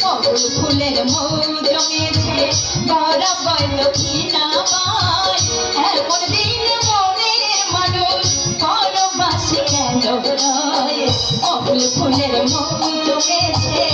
কবুল ফুলের মৌ জমেছে বরাবর দক্ষিণা পায় এমন দিন মনের মানুষ পরবাসে কেন রয় কবুল ফুলের মৌ জমেছে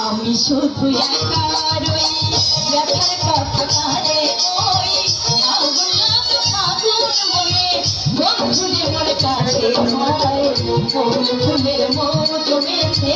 আমি শুধু একা রই ব্যথার কথা কারে ওই আগুন লাগো আগুন মনে বন্ধুরে মোর কাছে হয় ফুলের মৌ জমেছে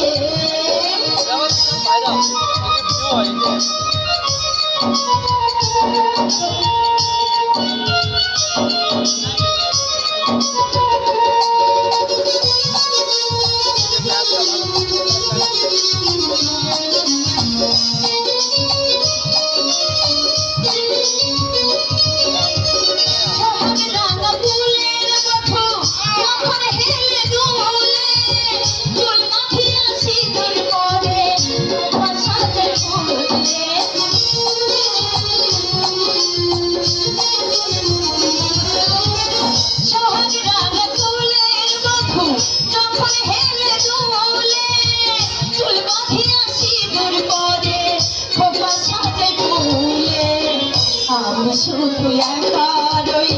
আমি শুধু একা রই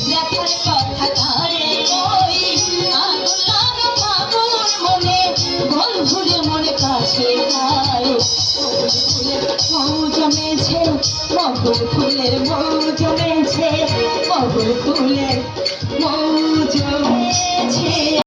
ব্যথার কথা কারে ওই আগুন লাগো ফাগুন মনে বন্ধুরে মনে কাছে যায় ফুলের মৌ জমেছে মহুল ফুলের মৌ জমেছে মহুল ফুলের মৌ